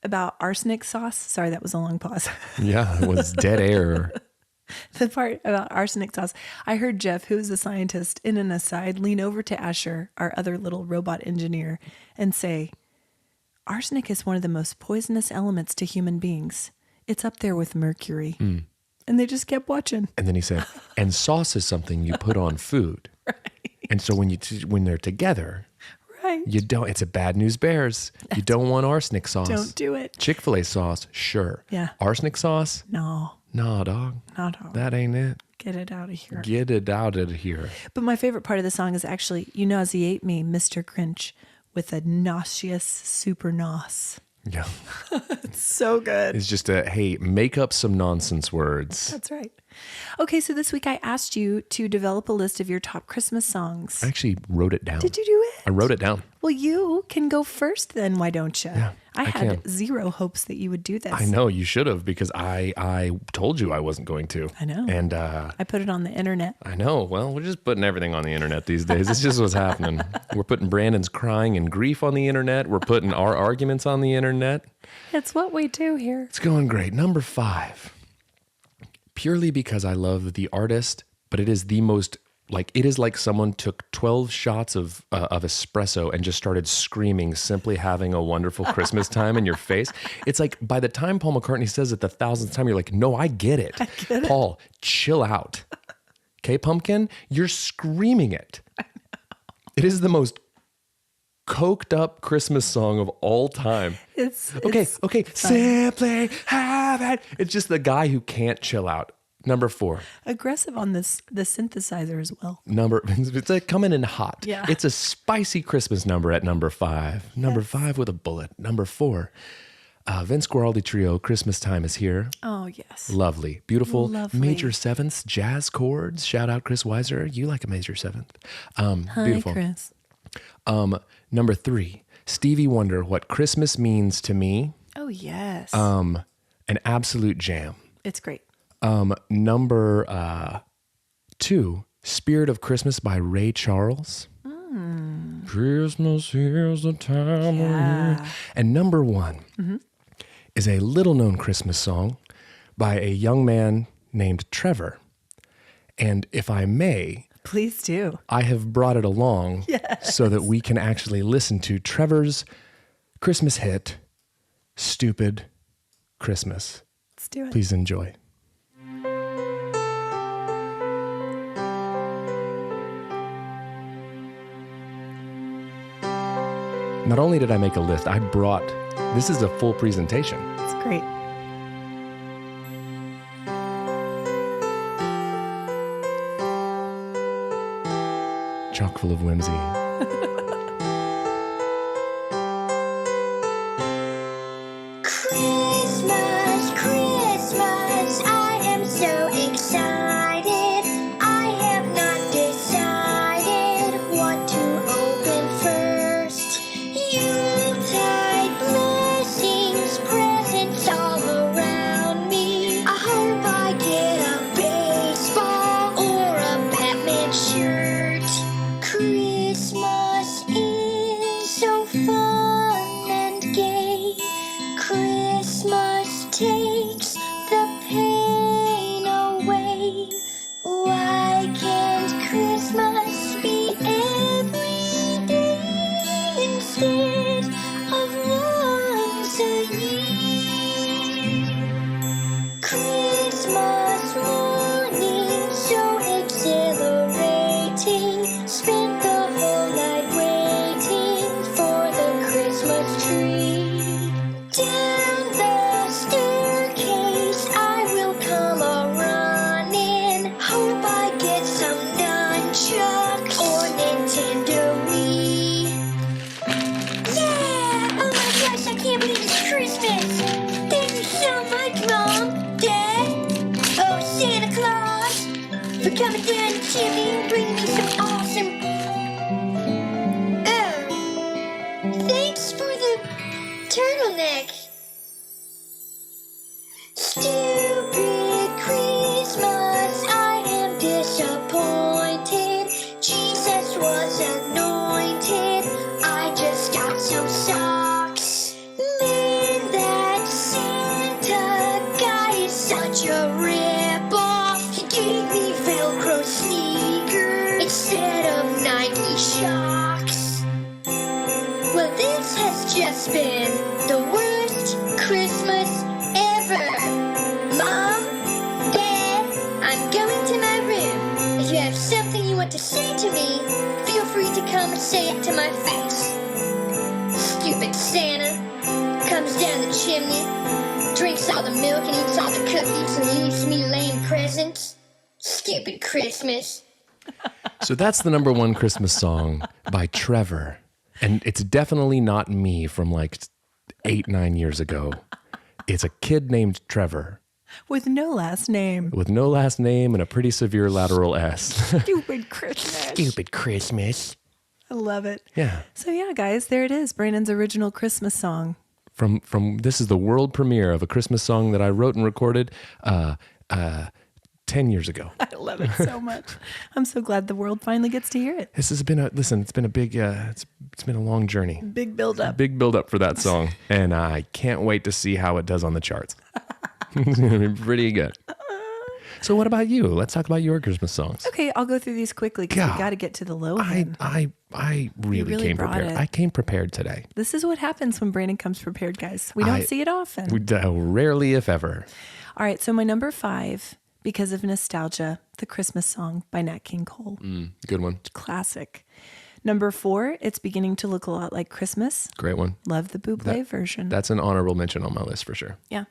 about arsenic sauce. Sorry, that was a long pause. Yeah, it was dead air. The part about arsenic sauce. I heard Jeff, who is a scientist, in an aside, lean over to Asher, our other little robot engineer, and say, arsenic is one of the most poisonous elements to human beings. It's up there with mercury. And they just kept watching. And then he said, and sauce is something you put on food. Right. And so when they're together, Right. you don't, it's a bad news bears. You don't want arsenic sauce. Don't do it. Chick-fil-A sauce, sure. Yeah. Arsenic sauce? No, Nah, dog. not all. That ain't it. Get it out of here. Get it out of here. But my favorite part of the song is actually, you nauseate me, Mr. Grinch, with a nauseous super nos. Yeah. So good. It's just hey, make up some nonsense words. That's right. Okay, so this week I asked you to develop a list of your top Christmas songs. I actually wrote it down. Did you do it? I wrote it down. Well, you can go first then, why don't you? Yeah, I I had can. zero hopes that you would do this. I know you should have because I told you I wasn't going to. I know. And I put it on the internet. I know. Well, we're just putting everything on the internet these days. It's just what's happening. We're putting Brandon's crying and grief on the internet. We're putting our arguments on the internet. It's what we do here. It's going great. Number 5. Purely because I love the artist, but it is the most it is like someone took 12 shots of espresso and just started screaming, simply having a wonderful Christmas time in your face. It's like by the time Paul McCartney says it the 1000th time, you're like, no, I get it. Paul, chill out. Okay, Pumpkin, you're screaming it. It is the most coked up Christmas song of all time. It's Okay. fun. Simply have it. It's just the guy who can't chill out. Number 4. Aggressive on the synthesizer as well. It's like coming in hot. Yeah. It's a spicy Christmas number at number 5. Number 5 with a bullet. Number 4. Vince Guaraldi Trio, Christmas Time is Here. Oh, yes. Lovely. Beautiful. Lovely. Major sevenths, jazz chords. Shout out Chris Weiser. You like a major seventh. Beautiful. Hi, Chris. Number 3. Stevie Wonder, What Christmas Means to Me. Oh, yes. An absolute jam. It's great. Number 2, Spirit of Christmas by Ray Charles. Christmas, here's the time of year. And number 1 is a little-known Christmas song by a young man named Trevor. And if I may, Please do. I have brought it along so that we can actually listen to Trevor's Christmas hit, Stupid Christmas. Let's do it. Please enjoy. Not only did I make a list, this is a full presentation. It's great. Chock full of whimsy. Christmas, Christmas, I am so excited. I have not decided what to open first. Yuletide blessings, presents all around me. I hope I get a baseball or a Batman shirt. Christmas instead of Nike Shocks. Well, this has just been the worst Christmas ever. Mom, Dad, I'm going to my room. If you have something you want to say to me, feel free to come and say it to my face. Stupid Santa comes down the chimney, drinks all the milk and eats all the cookies and leaves me lame presents. Stupid Christmas. So that's the number one Christmas song by Trevor. And it's definitely not me from like 8-9 years ago. It's a kid named Trevor. With no last name. With no last name and a pretty severe lateral S. Stupid Christmas. Stupid Christmas. I love it. Yeah. So yeah, guys, there it is. Brandon's original Christmas song. From this is the world premiere of a Christmas song that I wrote and recorded 10 years ago. I love it so much. I'm so glad the world finally gets to hear it. This has been it's been a big it's been a long journey. Big build up. Big build up for that song. And I can't wait to see how it does on the charts. It's going to be pretty good. So what about you? Let's talk about your Christmas songs. Okay, I'll go through these quickly because we got to get to the Lohan. I really came brought prepared. it. I came prepared today. This is what happens when Brandon comes prepared, guys. We don't see it often. Rarely, if ever. All right, so my number 5, because of nostalgia, the Christmas song by Nat King Cole. Good one. Classic. Number 4, it's beginning to look a lot like Christmas. Great one. Love the Bublé version. That's an honorable mention on my list for sure. Yeah.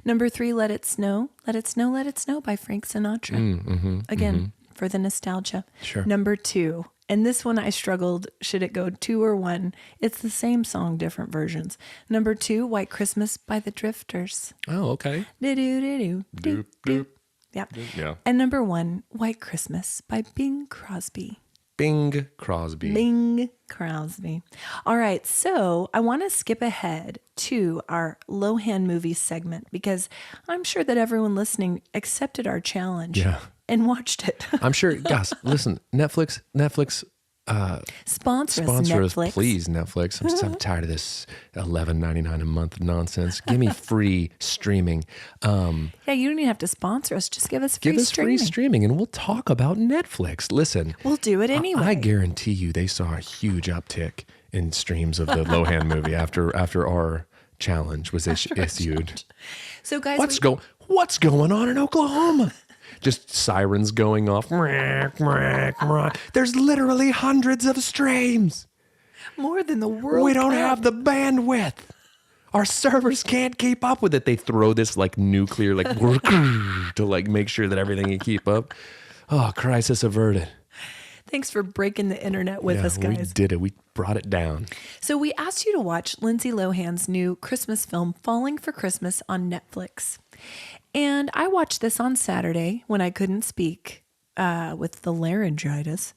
Number 3, Let It Snow. Let It Snow, Let It Snow by Frank Sinatra. Again, for the nostalgia. Sure. Number 2, and this one I struggled, should it go 2 or 1? It's the same song, different versions. Number 2, White Christmas by the Drifters. Oh, okay. Do-do-do-do, Doop, doop. Yep. Yeah. And number 1, White Christmas by Bing Crosby. Bing Crosby. Bing Crosby. All right, so I want to skip ahead to our Lohan movie segment because I'm sure that everyone listening accepted our challenge and watched it. I'm sure, guys, listen, Netflix, Sponsor us, sponsor us, Netflix. please, Netflix. I'm tired of this $11.99 a month nonsense. Give me free streaming. Yeah, you don't even have to sponsor us. Just give us free Give us streaming. free streaming and we'll talk about Netflix. Listen. We'll do it anyway. I guarantee you they saw a huge uptick in streams of the Lohan movie after our challenge was issued. So guys, What's going on in Oklahoma? Just sirens going off. There's literally hundreds of streams. more than the world. We don't Cup. have the bandwidth. Our servers can't keep up with it. They throw this like nuclear to like make sure that everything can keep up. Oh, crisis averted. Thanks for breaking the internet with us, guys. We did it. We brought it down. So we asked you to watch Lindsay Lohan's new Christmas film, Falling for Christmas, on Netflix. And I watched this on Saturday when I couldn't speak with the laryngitis.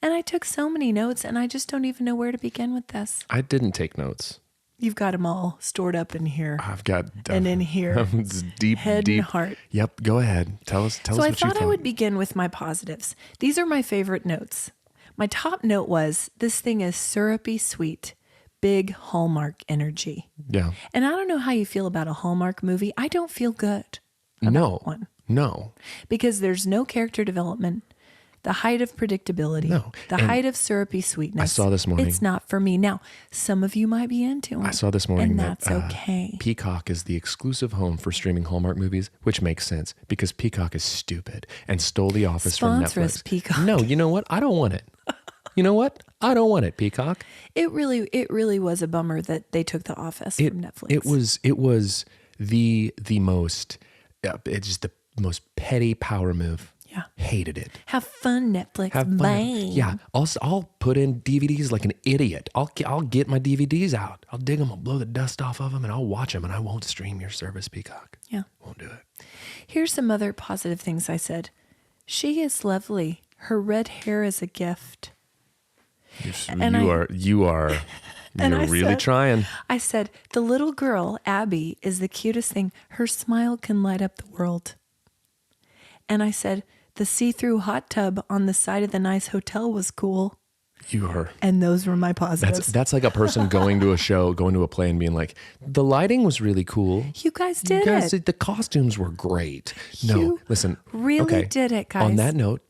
And I took so many notes, and I just don't even know where to begin with this. I didn't take notes. You've got them all stored up in here. I've got And in here. It's deep, Head deep and heart. Yep. Go ahead. Tell us. So what I you thought thought. I would begin with my positives. These are my favorite notes. My top note was, this thing is syrupy sweet, big Hallmark energy. Yeah. And I don't know how you feel about a Hallmark movie. I don't feel good about one. No. Because there's no character development, the height of predictability, the And height of syrupy sweetness. I saw this morning. It's not for me. Now, some of you might be into it. I saw this morning and that that's okay. Peacock is the exclusive home for streaming Hallmark movies, which makes sense because Peacock is stupid and stole The Office Sponsor from us, Netflix. Peacock. No, you know what? I don't want it. You know what? I don't want it, Peacock. It really was a bummer that they took The Office from Netflix. It was the most it's just the most petty power move. Yeah. Hated it. Have fun, Netflix. Have fun. Bye. Yeah. I'll put in DVDs like an idiot. I'll get my DVDs out. I'll dig them. I'll blow the dust off of them and I'll watch them and I won't stream your service, Peacock. Yeah. Won't do it. Here's some other positive things I said. She is lovely. Her red hair is a gift. And You're really said- trying. I said, the little girl, Abby, is the cutest thing. Her smile can light up the world. And I said, the see-through hot tub on the side of the nice hotel was cool. You are. And those were my positives. That's like a person going to a show, going to a play and being like, the lighting was really cool. You guys did You guys it. The costumes were great. No, You listen. really okay, did it, guys. On that note,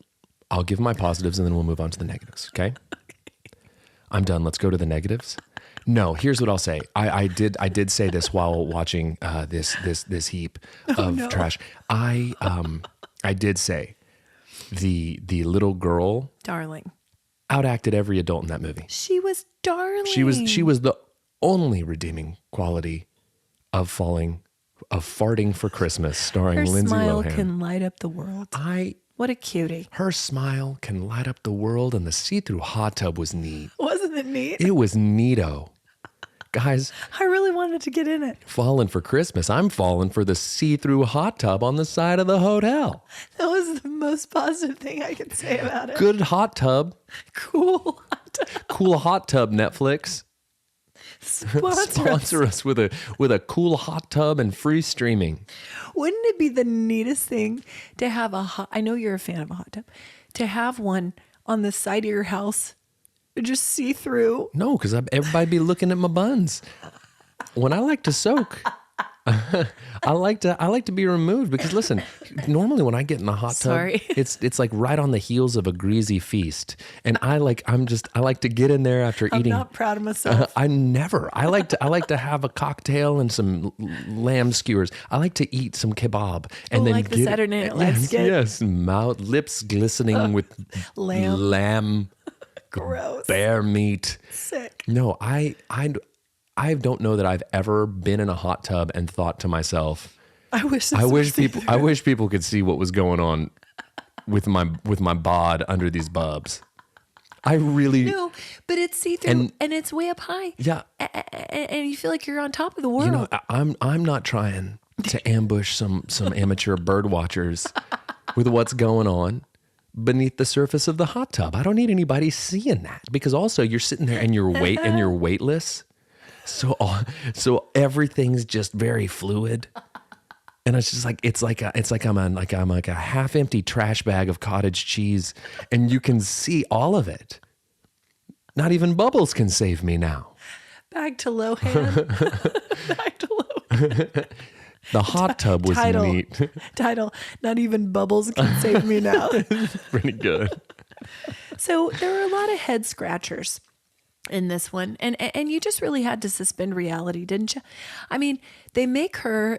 I'll give my positives and then we'll move on to the negatives. Okay. I'm done. Let's go to the negatives. No, here's what I'll say. I did say this while watching this heap of trash. I did say the little girl, Darling. outacted every adult in that movie. She was darling. She was the only redeeming quality of farting for Christmas, starring Her Lindsay smile Lohan. can light up the world. What a cutie. Her smile can light up the world, and the see-through hot tub was neat. Wasn't it neat? It was neato. Guys, I really wanted to get in it. falling for Christmas. I'm falling for the see-through hot tub on the side of the hotel. That was the most positive thing I could say about it. Good hot tub. Cool. Cool hot tub, Netflix. Sponsor us with a cool hot tub and free streaming. Wouldn't it be the neatest thing to have I know you're a fan of a hot tub, to have one on the side of your house, just see through? No, because everybody be looking at my buns. When I like to soak, I like to be removed because listen, normally when I get in the hot tub, it's like right on the heels of a greasy feast, and I like to get in there after eating. I'm not proud of myself. I like to have a cocktail and some lamb skewers. I like to eat some kebab and then like the Saturday Night Live skit. Yes, lips glistening with lamb. Gross. Bear meat. Sick. No, I don't know that I've ever been in a hot tub and thought to myself, I wish people could see what was going on with my bod under these bubs. I really No, but it's see-through and it's way up high. Yeah. And you feel like you're on top of the world. You know, I'm not trying to ambush some amateur bird watchers with what's going on beneath the surface of the hot tub. I don't need anybody seeing that because also you're sitting there and you're weightless. So everything's just very fluid. And it's just like I'm a half empty trash bag of cottage cheese and you can see all of it. Not even Bubbles can save me now. Back to Lohan. Back to Lohan. The hot tub was neat. Title, not even Bubbles can save me now. Pretty good. So there were a lot of head scratchers in this one. And you just really had to suspend reality, didn't you? I mean, they make her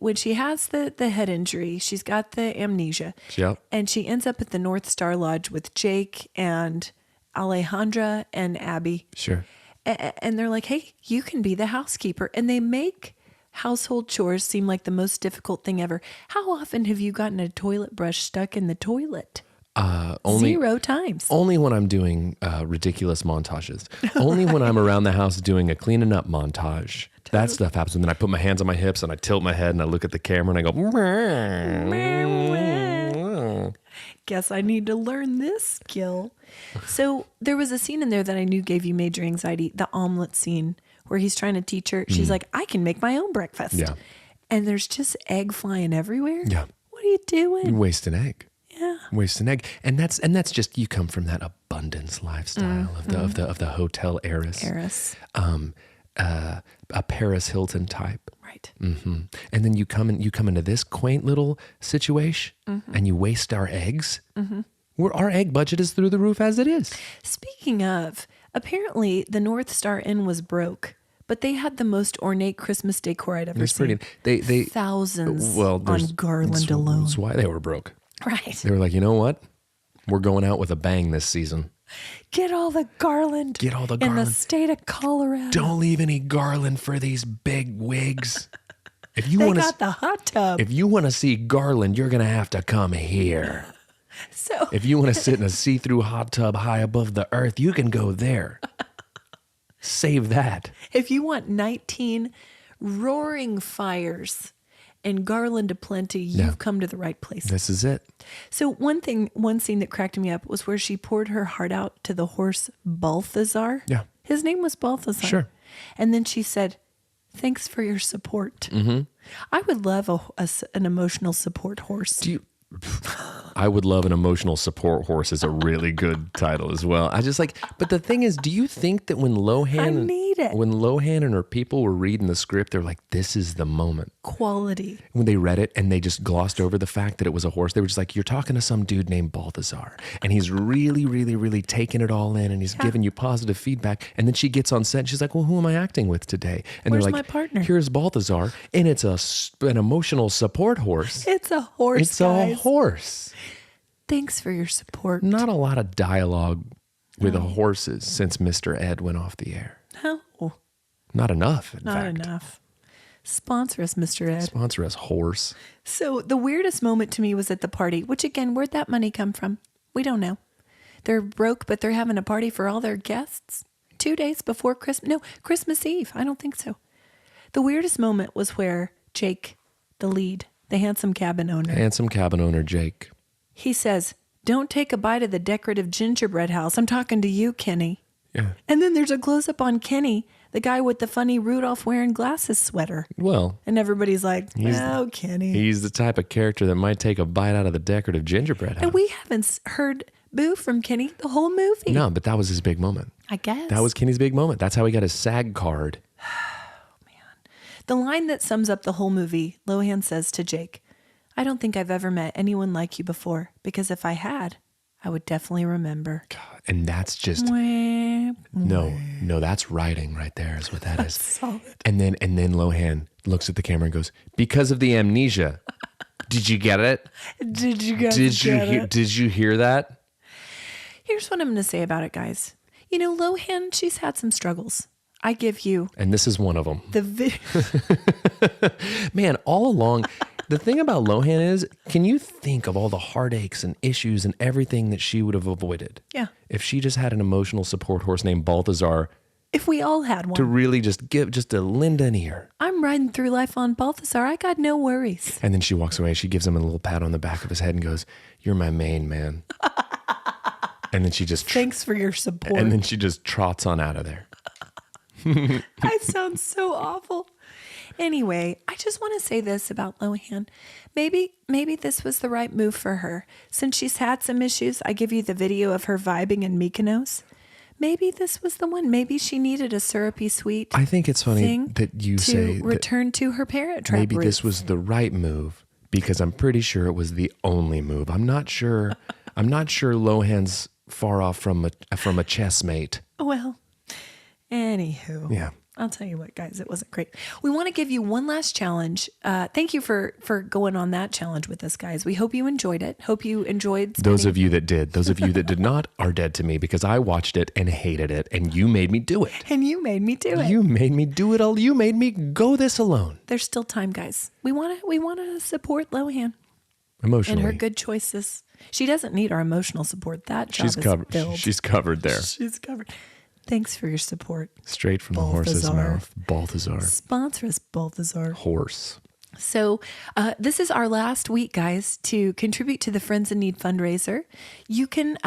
when she has the head injury, she's got the amnesia. Yep. And she ends up at the North Star Lodge with Jake and Alejandra and Abby. Sure. And they're like, hey, you can be the housekeeper. And they make household chores seem like the most difficult thing ever. How often have you gotten a toilet brush stuck in the toilet? Only 0 times. Only when I'm doing ridiculous montages. Only when I'm around the house doing a cleaning up montage. That stuff happens. And then I put my hands on my hips and I tilt my head and I look at the camera and I go, guess I need to learn this skill. So there was a scene in there that I knew gave you major anxiety, the omelet scene where he's trying to teach her. She's like, I can make my own breakfast. Yeah. And there's just egg flying everywhere. Yeah. What are you doing? You waste an egg. Yeah. Waste an egg. And that's just, you come from that abundance lifestyle of the hotel heiress. A Paris Hilton type. Right. Mm-hmm. And then you come into this quaint little situation and you waste our eggs. Mm-hmm. Our egg budget is through the roof as it is. Speaking of, apparently the North Star Inn was broke, but they had the most ornate Christmas decor I'd ever seen. They thousands on garland alone. That's why they were broke. Right. They were like, you know what? We're going out with a bang this season. Get all the garland. In the state of Colorado. Don't leave any garland for these big wigs. If you they want got the hot tub. If you want to see garland, you're going to have to come here. So if you want to sit in a see-through hot tub high above the earth, you can go there. Save that. If you want 19 roaring fires and garland aplenty, you've come to the right place. This is it. So one scene that cracked me up was where she poured her heart out to the horse Balthazar. Yeah. His name was Balthazar. Sure. And then she said, thanks for your support. Mm-hmm. I would love an emotional support horse. I would love an emotional support horse is a really good title as well. I just but the thing is, do you think that when Lohan... I need read it. When Lohan and her people were reading the script, they're like, this is the moment. Quality. When they read it and they just glossed over the fact that it was a horse, they were just like, you're talking to some dude named Balthazar. And he's really, really, really taking it all in and he's giving you positive feedback. And then she gets on set and she's like, well, who am I acting with today? And Where's they're my like, partner? here's Balthazar. And it's an emotional support horse. It's a horse, It's guys. a horse. Thanks for your support. Not a lot of dialogue with horses since Mr. Ed went off the air. No, Not enough, in not fact. enough. Sponsor us, Mr. Ed. Sponsor us, horse. So the weirdest moment to me was at the party, which again, where'd that money come from? We don't know. They're broke, but they're having a party for all their guests 2 days before Christmas. No, Christmas Eve. I don't think so. The weirdest moment was where Jake, the lead, the handsome cabin owner, Jake. he says, don't take a bite of the decorative gingerbread house. I'm talking to you, Kenny. Yeah. And then there's a close-up on Kenny, the guy with the funny Rudolph wearing glasses sweater. Well, And everybody's like, oh, Kenny. he's the type of character that might take a bite out of the decorative gingerbread house. And we haven't heard boo from Kenny the whole movie. No, but that was his big moment. I guess. That was Kenny's big moment. That's how he got his SAG card. The line that sums up the whole movie, Lohan says to Jake, I don't think I've ever met anyone like you before, because if I had, I would definitely remember. And that's just no, that's writing right there is what that is. Solid. And then Lohan looks at the camera and goes, because of the amnesia. Did you get it? Did you guys Did you hear that? Here's what I'm going to say about it, guys. You know, Lohan, she's had some struggles. I give you And this is one of them. the Man, all along, the thing about Lohan is, can you think of all the heartaches and issues and everything that she would have avoided? Yeah. If she just had an emotional support horse named Balthazar If we all had one. to really just to lend an ear. I'm riding through life on Balthazar. I got no worries. And then she walks away. She gives him a little pat on the back of his head and goes, you're my main man. And then she just Thanks for your support. and then she just trots on out of there. I sound so awful. Anyway, I just want to say this about Lohan. Maybe this was the right move for her. Since she's had some issues, I give you the video of her vibing in Mykonos. Maybe this was the one. Maybe she needed a syrupy sweet I think it's funny thing that you to say that return to her parent trap maybe roots. this was the right move because I'm pretty sure it was the only move. I'm not sure Lohan's far off from a chess mate. Well, anywho. Yeah. I'll tell you what, guys, it wasn't great. We want to give you one last challenge. Thank you for going on that challenge with us, guys. We hope you enjoyed it. Hope you enjoyed spending. Those of you that did. Those of you that did not are dead to me because I watched it and hated it and you made me do it. And you made me do it. You made me do it all. You made me go this alone. There's still time, guys. We want to support Lohan Emotionally. and her good choices. She doesn't need our emotional support. That job She's is covered. filled. She's covered there. She's covered. Thanks for your support. Straight from the horse's Balthazar. mouth. Balthazar. Sponsor us, Balthazar. Horse. So this is our last week, guys, to contribute to the Friends in Need fundraiser. You can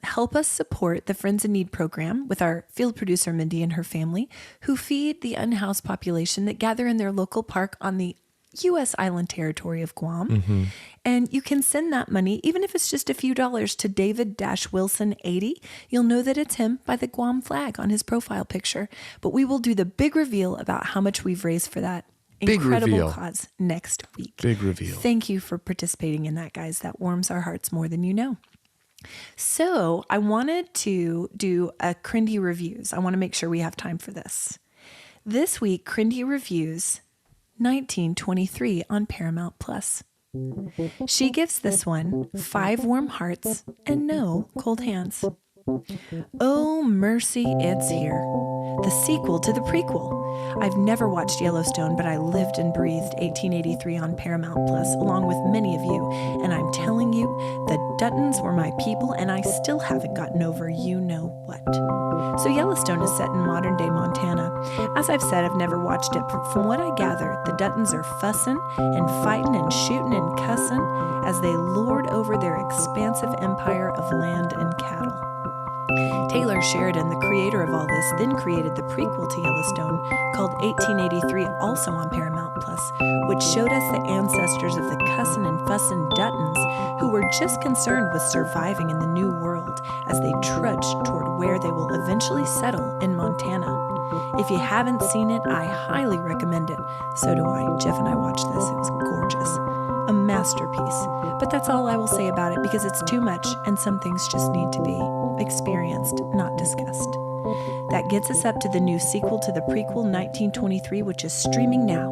help us support the Friends in Need program with our field producer, Mindy, and her family, who feed the unhoused population that gather in their local park on the U.S. island territory of Guam. Mm-hmm. And you can send that money, even if it's just a few dollars, to David-Wilson80. You'll know that it's him by the Guam flag on his profile picture. But we will do the big reveal about how much we've raised for that Big incredible reveal. cause next week. Big reveal. Thank you for participating in that, guys. That warms our hearts more than you know. So I wanted to do a Crindy Reviews. I want to make sure we have time for this. This week, Crindy reviews 1923 on Paramount Plus. She gives this one 5 warm hearts and no cold hands. Oh, mercy, it's here. The sequel to the prequel. I've never watched Yellowstone, but I lived and breathed 1883 on Paramount Plus, along with many of you. And I'm telling you, the Duttons were my people, and I still haven't gotten over you know what. So Yellowstone is set in modern-day Montana. As I've said, I've never watched it, but from what I gather, the Duttons are fussing and fighting and shooting and cussing as they lord over their expansive empire of land and cattle. Taylor Sheridan, the creator of all this, then created the prequel to Yellowstone called 1883, also on Paramount Plus, which showed us the ancestors of the cussin' and fussin' Duttons who were just concerned with surviving in the new world as they trudged toward where they will eventually settle in Montana. If you haven't seen it, I highly recommend it. So do I. Jeff and I watched this. It was gorgeous. A masterpiece. But that's all I will say about it because it's too much and some things just need to be experienced, not discussed. That gets us up to the new sequel to the prequel 1923, which is streaming now.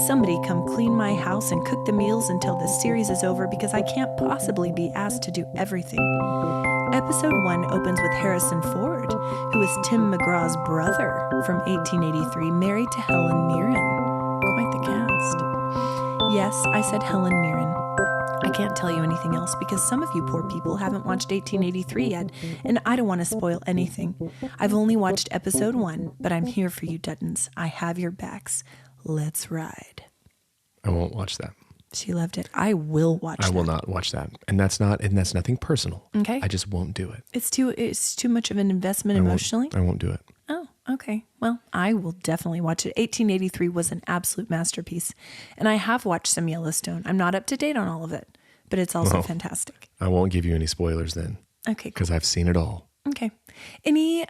Somebody come clean my house and cook the meals until the series is over because I can't possibly be asked to do everything. Episode 1 opens with Harrison Ford, who is Tim McGraw's brother from 1883, married to Helen Mirren. Quite the cast. Yes, I said Helen Mirren. I can't tell you anything else because some of you poor people haven't watched 1883 yet, and I don't want to spoil anything. I've only watched episode 1, but I'm here for you, Duttons. I have your backs. Let's ride. I won't watch that. She loved it. I will watch it. I will not watch that. And that's nothing personal. Okay. I just won't do it. It's too much of an investment emotionally. I won't do it. Oh, okay. Well, I will definitely watch it. 1883 was an absolute masterpiece. And I have watched some Yellowstone. I'm not up to date on all of it, but it's also fantastic. I won't give you any spoilers then. Okay, cool. Because I've seen it all. Okay. Any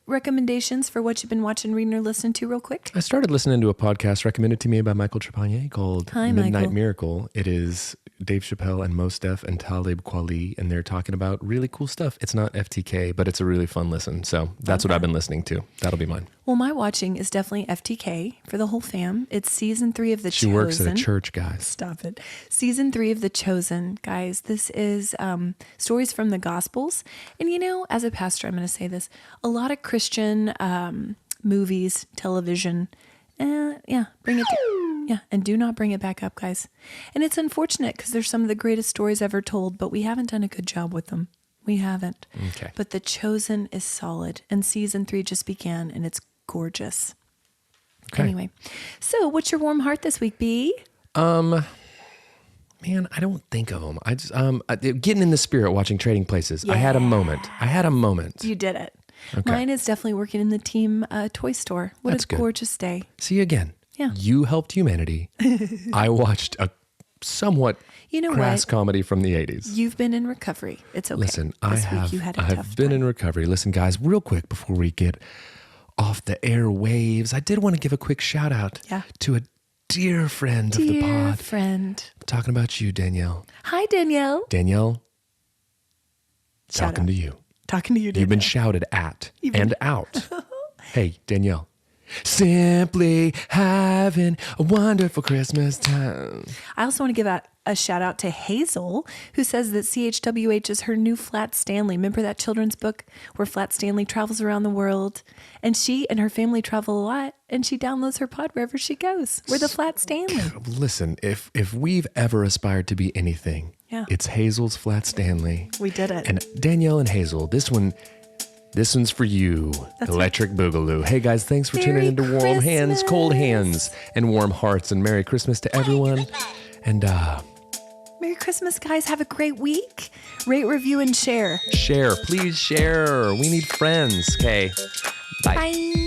recommendations for what you've been watching, reading, or listening to real quick? I started listening to a podcast recommended to me by Michael Trepanier called Midnight Michael. Miracle. It is Dave Chappelle and Mos Def and Talib Kweli, and they're talking about really cool stuff. It's not FTK, but it's a really fun listen. So that's what I've been listening to. That'll be mine. Well, my watching is definitely FTK for the whole fam. It's season 3 of The Chosen. She works at a church, guys. Stop it. Season 3 of The Chosen, guys. This is stories from the Gospels. And you know, as a pastor, I'm going to say this. A lot of Christian movies, television, bring it and do not bring it back up, guys. And it's unfortunate because they're some of the greatest stories ever told, but we haven't done a good job with them. We haven't. Okay. But The Chosen is solid, and season 3 just began, and it's gorgeous. Okay. Anyway, so what's your warm heart this week, B? Man, I don't think of them. I just getting in the spirit, watching Trading Places. I had a moment. You did it. Okay. Mine is definitely working in the team toy store. What That's a good. gorgeous day. See, again, Yeah. you helped humanity. I watched a somewhat crass comedy from the 80s. You've been in recovery. It's okay. Listen, This week you had a tough I've been time. in recovery. Listen, guys, real quick before we get off the airwaves, I did want to give a quick shout out to a dear friend of the Dear pod. friend. I'm talking about you, Danielle. Hi, Danielle. Danielle, Shout talking out. to you. Talking to you, Danielle. You've been shouted at and out. Hey, Danielle. Simply having a wonderful Christmas time. I also want to give a shout out to Hazel, who says that CHWH is her new Flat Stanley. Remember that children's book where Flat Stanley travels around the world? And she and her family travel a lot, and she downloads her pod wherever she goes. We're the Flat Stanley. Listen, if we've ever aspired to be anything, it's Hazel's Flat Stanley. We did it. And Danielle and Hazel, this one's for you, Electric Boogaloo. Hey guys, thanks for tuning into Warm Hands, Cold Hands, and Warm Hearts, and Merry Christmas to everyone. And Merry Christmas, guys. Have a great week. Rate, review, and share. please share. We need friends. Okay, bye. Bye.